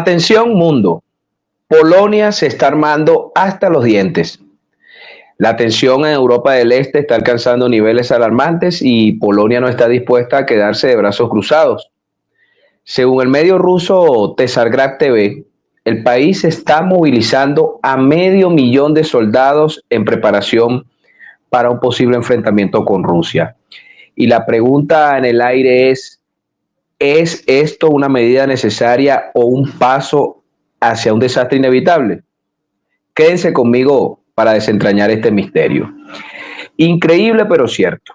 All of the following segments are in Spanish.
Atención mundo, Polonia se está armando hasta los dientes. La tensión en Europa del Este está alcanzando niveles alarmantes y Polonia no está dispuesta a quedarse de brazos cruzados. Según el medio ruso Tsargrad TV, el país está movilizando a 500.000 de soldados en preparación para un posible enfrentamiento con Rusia. Y la pregunta en el aire ¿es esto una medida necesaria o un paso hacia un desastre inevitable? Quédense conmigo para desentrañar este misterio. Increíble pero cierto.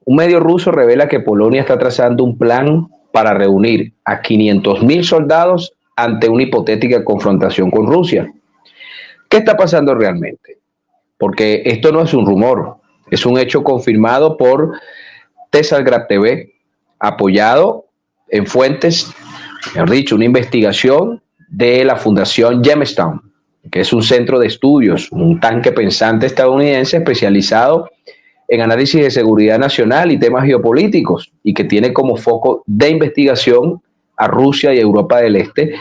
Un medio ruso revela que Polonia está trazando un plan para reunir a 500.000 soldados ante una hipotética confrontación con Rusia. ¿Qué está pasando realmente? Porque esto no es un rumor, es un hecho confirmado por Tsargrad TV, apoyado en fuentes, mejor dicho, una investigación de la Fundación Gemstone, que es un centro de estudios, un tanque pensante estadounidense especializado en análisis de seguridad nacional y temas geopolíticos, y que tiene como foco de investigación a Rusia y Europa del Este,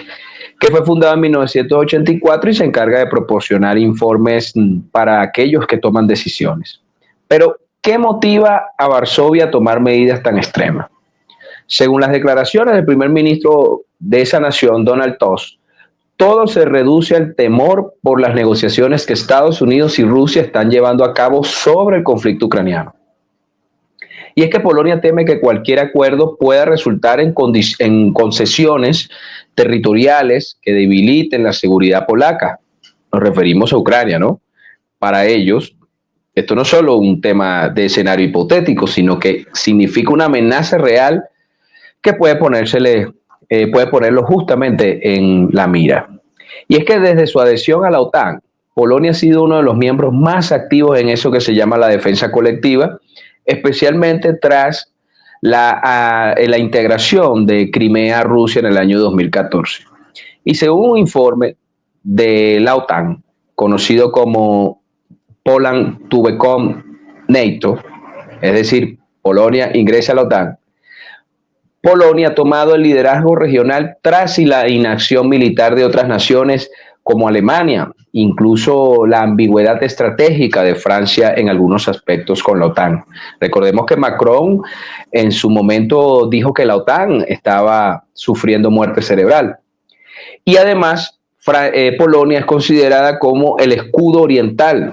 que fue fundado en 1984 y se encarga de proporcionar informes para aquellos que toman decisiones. Pero, ¿qué motiva a Varsovia a tomar medidas tan extremas? Según las declaraciones del primer ministro de esa nación, Donald Tusk, todo se reduce al temor por las negociaciones que Estados Unidos y Rusia están llevando a cabo sobre el conflicto ucraniano. Y es que Polonia teme que cualquier acuerdo pueda resultar en concesiones territoriales que debiliten la seguridad polaca. Nos referimos a Ucrania, ¿no? Para ellos, esto no es solo un tema de escenario hipotético, sino que significa una amenaza real que puede ponerlo justamente en la mira. Y es que desde su adhesión a la OTAN, Polonia ha sido uno de los miembros más activos en eso que se llama la defensa colectiva, especialmente tras la integración de Crimea a Rusia en el año 2014. Y según un informe de la OTAN, conocido como Poland to become NATO, es decir, Polonia ingresa a la OTAN, Polonia ha tomado el liderazgo regional tras la inacción militar de otras naciones como Alemania, incluso la ambigüedad estratégica de Francia en algunos aspectos con la OTAN. Recordemos que Macron en su momento dijo que la OTAN estaba sufriendo muerte cerebral. Y además, Polonia es considerada como el escudo oriental,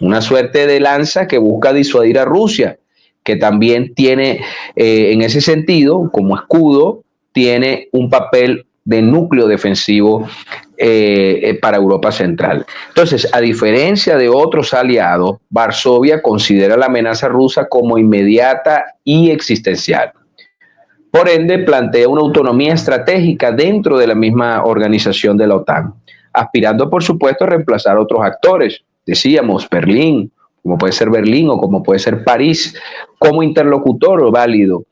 una suerte de lanza que busca disuadir a Rusia, que también tiene, en ese sentido, como escudo, tiene un papel de núcleo defensivo para Europa Central. Entonces, a diferencia de otros aliados, Varsovia considera la amenaza rusa como inmediata y existencial. Por ende, plantea una autonomía estratégica dentro de la misma organización de la OTAN, aspirando, por supuesto, a reemplazar a otros actores. Decíamos, Berlín, como puede ser Berlín o como puede ser París, como interlocutor válido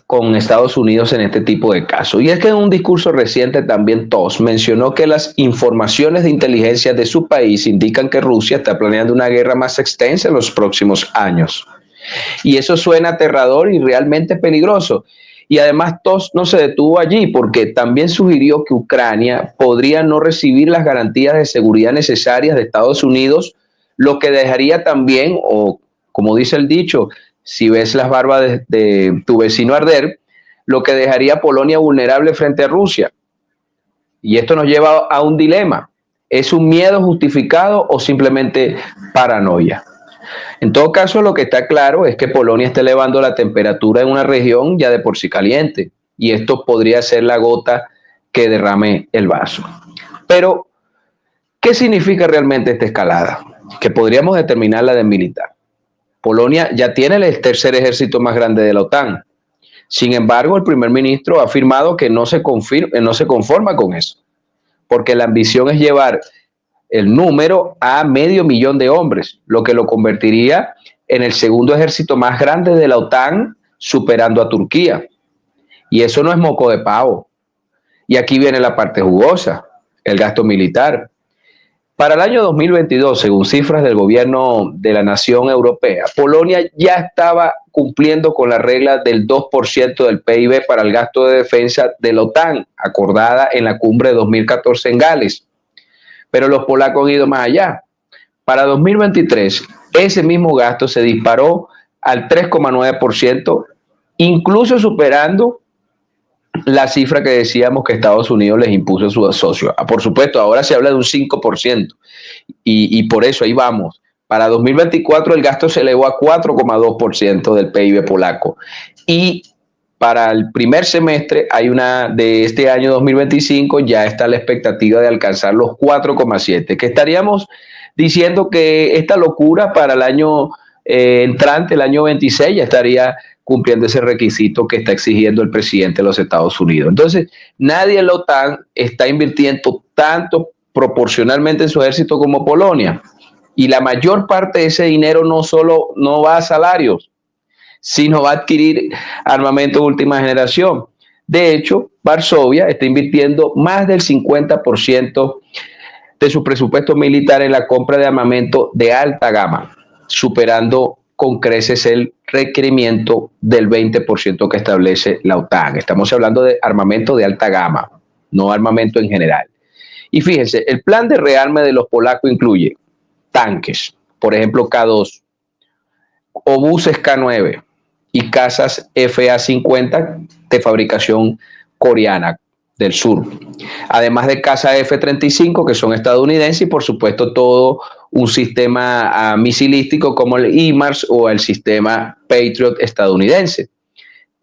con Estados Unidos en este tipo de casos. Y es que en un discurso reciente también Tusk mencionó que las informaciones de inteligencia de su país indican que Rusia está planeando una guerra más extensa en los próximos años. Y eso suena aterrador y realmente peligroso. Y además Tusk no se detuvo allí porque también sugirió que Ucrania podría no recibir las garantías de seguridad necesarias de Estados Unidos, lo que dejaría también, o como dice el dicho, si ves las barbas de tu vecino arder, lo que dejaría a Polonia vulnerable frente a Rusia. Y esto nos lleva a un dilema. ¿Es un miedo justificado o simplemente paranoia? En todo caso, lo que está claro es que Polonia está elevando la temperatura en una región ya de por sí caliente, y esto podría ser la gota que derrame el vaso. Pero, ¿qué significa realmente esta escalada? Que podríamos determinarla de militar. Polonia ya tiene el tercer ejército más grande de la OTAN. Sin embargo, el primer ministro ha afirmado que no se conforma con eso, porque la ambición es llevar el número a 500.000 de hombres, lo que lo convertiría en el segundo ejército más grande de la OTAN, superando a Turquía. Y eso no es moco de pavo. Y aquí viene la parte jugosa, el gasto militar. Para el año 2022, según cifras del gobierno de la nación europea, Polonia ya estaba cumpliendo con la regla del 2% del PIB para el gasto de defensa de la OTAN, acordada en la cumbre de 2014 en Gales. Pero los polacos han ido más allá. Para 2023, ese mismo gasto se disparó al 3,9%, incluso superando la cifra que decíamos que Estados Unidos les impuso a sus socios. Por supuesto, ahora se habla de un 5%, y por eso ahí vamos. Para 2024 el gasto se elevó a 4,2% del PIB polaco. Y para el primer semestre de este año 2025 ya está la expectativa de alcanzar los 4,7%, que estaríamos diciendo que esta locura para el año entrante, el año 26, ya estaría cumpliendo ese requisito que está exigiendo el presidente de los Estados Unidos. Entonces, nadie en la OTAN está invirtiendo tanto proporcionalmente en su ejército como Polonia. Y la mayor parte de ese dinero no va a salarios, sino va a adquirir armamento de última generación. De hecho, Varsovia está invirtiendo más del 50% de su presupuesto militar en la compra de armamento de alta gama, superando con creces el requerimiento del 20% que establece la OTAN. Estamos hablando de armamento de alta gama, no armamento en general. Y fíjense, el plan de rearme de los polacos incluye tanques, por ejemplo K2, obuses K9 y cazas FA-50 de fabricación coreana del sur, además de cazas F-35 que son estadounidenses y por supuesto todo un sistema misilístico como el HIMARS o el sistema Patriot estadounidense.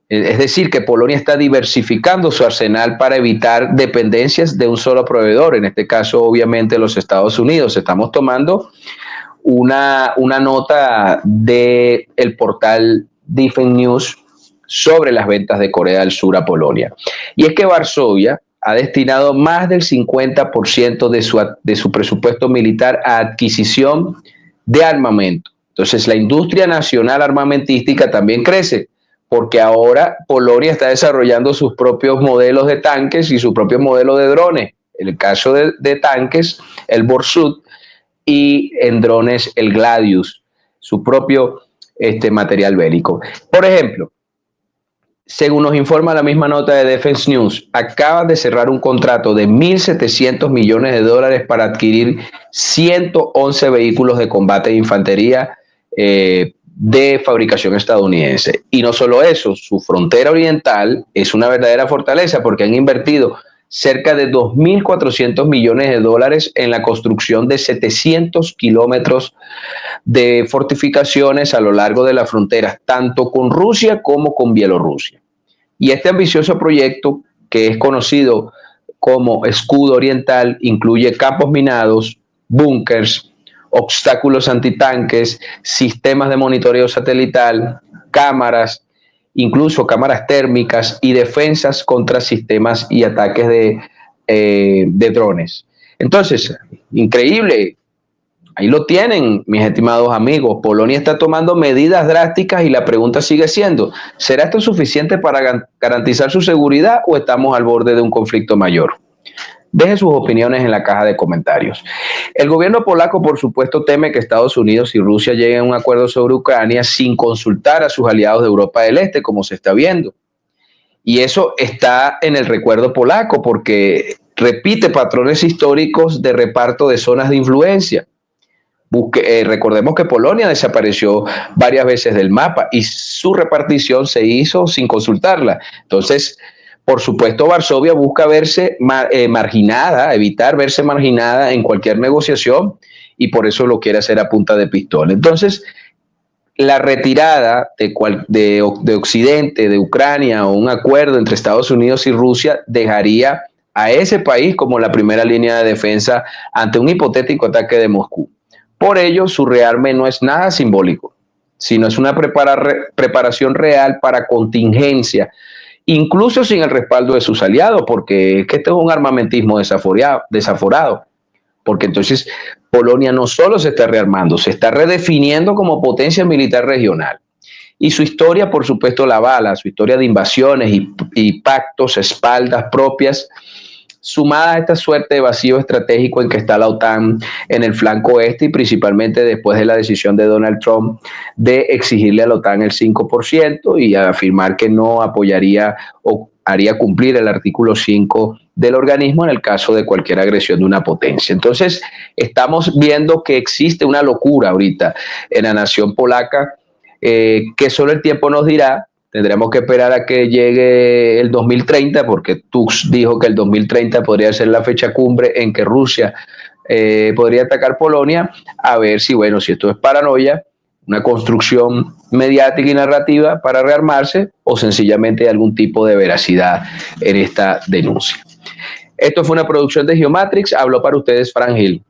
Es decir, que Polonia está diversificando su arsenal para evitar dependencias de un solo proveedor, en este caso obviamente los Estados Unidos. Estamos tomando una nota del portal Defense News sobre las ventas de Corea del Sur a Polonia. Y es que Varsovia ha destinado más del 50% de su presupuesto militar a adquisición de armamento. Entonces, la industria nacional armamentística también crece, porque ahora Polonia está desarrollando sus propios modelos de tanques y su propio modelo de drones. En el caso de tanques, el Borsuk, y en drones el Gladius, su propio material bélico. Por ejemplo, según nos informa la misma nota de Defense News, acaban de cerrar un contrato de $1.700 millones para adquirir 111 vehículos de combate de infantería de fabricación estadounidense. Y no solo eso, su frontera oriental es una verdadera fortaleza porque han invertido cerca de $2.400 millones en la construcción de 700 kilómetros de fortificaciones a lo largo de las fronteras, tanto con Rusia como con Bielorrusia. Y este ambicioso proyecto, que es conocido como Escudo Oriental, incluye campos minados, búnkers, obstáculos antitanques, sistemas de monitoreo satelital, cámaras, incluso cámaras térmicas y defensas contra sistemas y ataques de drones. Entonces, increíble. Ahí lo tienen, mis estimados amigos. Polonia está tomando medidas drásticas y la pregunta sigue siendo, ¿será esto suficiente para garantizar su seguridad o estamos al borde de un conflicto mayor? Deje sus opiniones en la caja de comentarios. El gobierno polaco, por supuesto, teme que Estados Unidos y Rusia lleguen a un acuerdo sobre Ucrania sin consultar a sus aliados de Europa del Este, como se está viendo. Y eso está en el recuerdo polaco porque repite patrones históricos de reparto de zonas de influencia. Recordemos que Polonia desapareció varias veces del mapa y su repartición se hizo sin consultarla. Entonces, por supuesto, Varsovia busca verse marginada, evitar verse marginada en cualquier negociación y por eso lo quiere hacer a punta de pistola. Entonces, la retirada de Occidente, de Ucrania, o un acuerdo entre Estados Unidos y Rusia dejaría a ese país como la primera línea de defensa ante un hipotético ataque de Moscú. Por ello, su rearme no es nada simbólico, sino es una preparación real para contingencia, incluso sin el respaldo de sus aliados, porque es que esto es un armamentismo desaforado, porque entonces Polonia no solo se está rearmando, se está redefiniendo como potencia militar regional. Y su historia, por supuesto, la avala, su historia de invasiones y pactos, espaldas propias, sumada a esta suerte de vacío estratégico en que está la OTAN en el flanco oeste y principalmente después de la decisión de Donald Trump de exigirle a la OTAN el 5% y afirmar que no apoyaría o haría cumplir el artículo 5 del organismo en el caso de cualquier agresión de una potencia. Entonces, estamos viendo que existe una locura ahorita en la nación polaca, que solo el tiempo nos dirá. Tendremos que esperar a que llegue el 2030, porque Tusk dijo que el 2030 podría ser la fecha cumbre en que Rusia podría atacar Polonia, a ver si, bueno, si esto es paranoia, una construcción mediática y narrativa para rearmarse o sencillamente algún tipo de veracidad en esta denuncia. Esto fue una producción de Geomatrix, habló para ustedes Fran Gil.